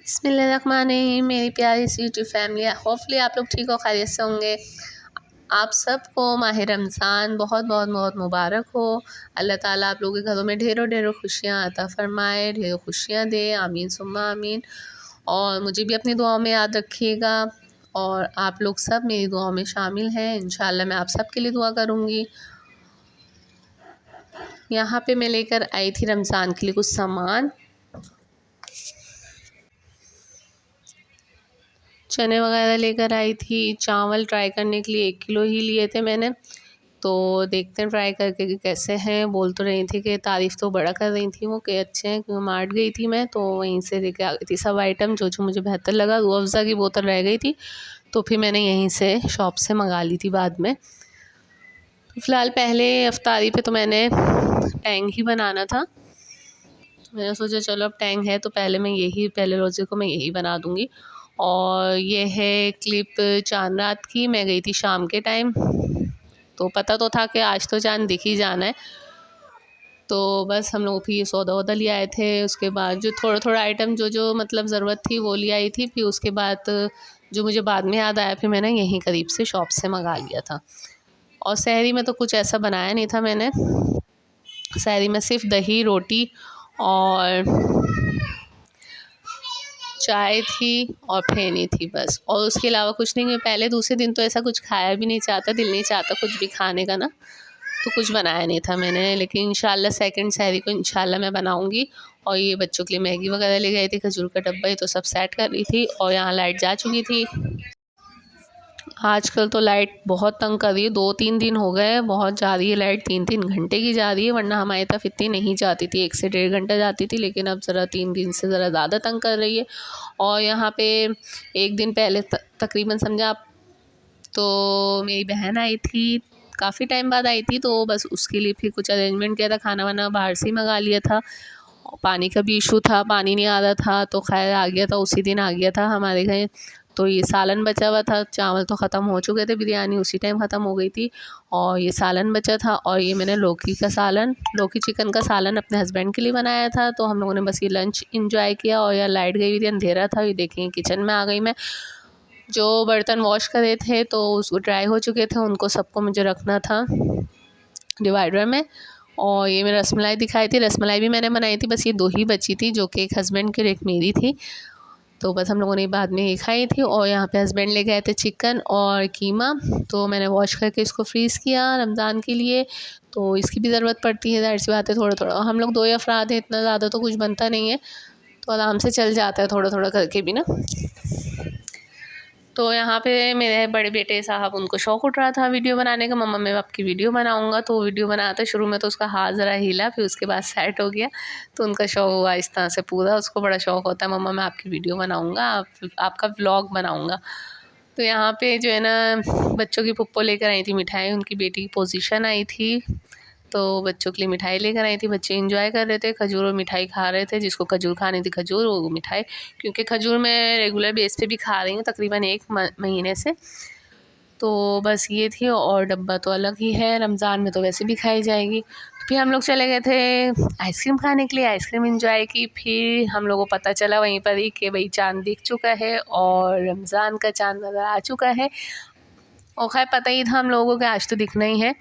बिस्मिल्लाहिर्रहमानिर्रहीम। मेरी प्यारी सी यूट्यूब फैमिली, होपफुली आप लोग ठीक हो, खैरियत से होंगे। आप सबको माह रमज़ान बहुत बहुत बहुत मुबारक हो। अल्लाह ताला आप लोगों के घरों में ढेरों ढेरों खुशियाँ अता फ़रमाए, ढेरों खुशियाँ दे, आमीन सुम्मा आमीन। और मुझे भी अपनी दुआओं में याद रखिएगा और आप लोग सब मेरी दुआओं में शामिल हैं। इंशाल्लाह मैं आप सब के लिए दुआ करूँगी। यहाँ पे मैं लेकर आई थी रमज़ान के लिए कुछ सामान, चने वगैरह लेकर आई थी। चावल ट्राई करने के लिए 1 किलो ही लिए थे मैंने, तो देखते हैं ट्राई करके कि कैसे हैं। बोल तो रही थी कि तारीफ़ तो बड़ा कर रही थी वो कि अच्छे हैं, क्योंकि मार्ट गई थी मैं तो वहीं से लेके आ गई थी सब आइटम जो जो मुझे बेहतर लगा। रूह अफ़ज़ा की बोतल रह गई थी तो फिर मैंने यहीं से शॉप से मंगा ली थी बाद में। फ़िलहाल पहले अफ्तारी पे तो मैंने टैंग ही बनाना था, मैंने सोचा चलो अब टैंग है तो पहले रोज़े को मैं यही बना दूँगी। और ये है क्लिप चाँद रात की। मैं गई थी शाम के टाइम, तो पता तो था कि आज तो चाँद दिख ही जाना है, तो बस हम लोग फिर ये सौदा वौदा ले आए थे। उसके बाद जो थोड़ा थोड़ा आइटम जो जो मतलब ज़रूरत थी वो ले आई थी। फिर उसके बाद जो मुझे बाद में याद आया फिर मैंने यहीं करीब से शॉप से मंगा लिया था। और सहरी में तो कुछ ऐसा बनाया नहीं था मैंने, सहरी में सिर्फ दही रोटी और चाय थी और फेनी थी बस, और उसके अलावा कुछ नहीं। मैं पहले दूसरे दिन तो ऐसा कुछ खाया भी नहीं चाहता, दिल नहीं चाहता कुछ भी खाने का ना, तो कुछ बनाया नहीं था मैंने। लेकिन इंशाल्लाह सेकंड सहरी को इंशाल्लाह मैं बनाऊंगी। और ये बच्चों के लिए मैगी वगैरह ले गई थी, खजूर का डब्बा, ये तो सब सेट कर रही थी। और यहाँ लाइट जा चुकी थी। आजकल तो लाइट बहुत तंग कर रही है, 2-3 दिन हो गए बहुत जा रही है लाइट, 3-3 घंटे की जा रही है। वरना हमारी तरफ इतनी नहीं जाती थी, 1 से 1.5 घंटा जाती थी, लेकिन अब ज़रा 3 दिन से ज़रा ज़्यादा तंग कर रही है। और यहाँ पे एक दिन पहले तकरीबन समझा आप, तो मेरी बहन आई थी, काफ़ी टाइम बाद आई थी, तो बस उसके लिए फिर कुछ अरेंजमेंट किया था, खाना वाना बाहर से ही मंगा लिया था। पानी का भी इशू था, पानी नहीं आ रहा था, तो खैर आ गया था, उसी दिन आ गया था हमारे घर। तो ये सालन बचा हुआ था, चावल तो ख़त्म हो चुके थे, बिरयानी उसी टाइम ख़त्म हो गई थी, और ये सालन बचा था। और ये मैंने लौकी चिकन का सालन अपने हस्बैंड के लिए बनाया था। तो हम लोगों ने बस ये लंच इंजॉय किया। और यार लाइट गई हुई थी, अंधेरा था। ये देखें किचन में आ गई मैं। जो बर्तन वॉश करे थे तो उसको ड्राई हो चुके थे, उनको सबको मुझे रखना था डिवाइडर में। और ये मैं रसमलाई दिखाई थी, रसमलाई भी मैंने बनाई थी, बस ये 2 ही बची थी, जो कि एक हस्बैंड की और एक मेरी थी। तो बस हम लोगों ने बाद में ये खाई थी। और यहाँ पे हस्बैंड ले गए थे चिकन और कीमा, तो मैंने वॉश करके इसको फ्रीज़ किया रमज़ान के लिए। तो इसकी भी ज़रूरत पड़ती है, ज़ाहिर सी बात है, थोड़ा थोड़ा। हम लोग 2 ही अफराद हैं, इतना ज़्यादा तो कुछ बनता नहीं है, तो आराम से चल जाता है थोड़ा थोड़ा करके भी ना। तो यहाँ पे मेरे बड़े बेटे साहब, उनको शौक़ उठ रहा था वीडियो बनाने का, मम्मा मैं आपकी वीडियो बनाऊँगा। तो वीडियो बनाते शुरू में तो उसका हाथ ज़रा हिला, फिर उसके बाद सेट हो गया। तो उनका शौक़ हुआ इस तरह से पूरा, उसको बड़ा शौक़ होता है, मम्मा मैं आपकी वीडियो बनाऊँगा, आपका व्लॉग बनाऊँगा। तो यहाँ पे जो है ना, बच्चों की पुप्पो लेकर आई थी मिठाई, उनकी बेटी की पोजीशन आई थी, तो बच्चों के लिए मिठाई लेकर आई थी। बच्चे एंजॉय कर रहे थे, खजूर और मिठाई खा रहे थे। जिसको खजूर खानी थी खजूर, वो मिठाई, क्योंकि खजूर मैं रेगुलर बेस पे भी खा रही हूँ तकरीबन 1 महीने से। तो बस ये थी, और डब्बा तो अलग ही है, रमज़ान में तो वैसे भी खाई जाएगी। तो फिर हम लोग चले गए थे आइसक्रीम खाने के लिए, आइसक्रीम एंजॉय की। फिर हम लोगों को पता चला वहीं पर ही कि भाई चाँद दिख चुका है और रमज़ान का चाँद नज़र आ चुका है। और खैर पता ही था हम लोगों को कि आज तो दिखना ही है,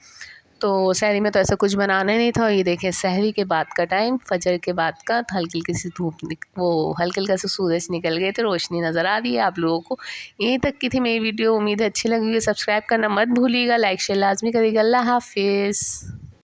तो सहरी में तो ऐसा कुछ बनाना ही नहीं था। और ये देखें सहरी के बाद का टाइम, फजर के बाद का, हल्की हल्की सी हल्का हल्का सा सूरज निकल गए थे, रोशनी नज़र आ रही है आप लोगों को। यहीं तक की थी मेरी वीडियो, उम्मीद है अच्छी लगी। सब्सक्राइब करना मत भूलिएगा, लाइक शेयर लाजमी करिएगा। अल्लाह हाफिज़।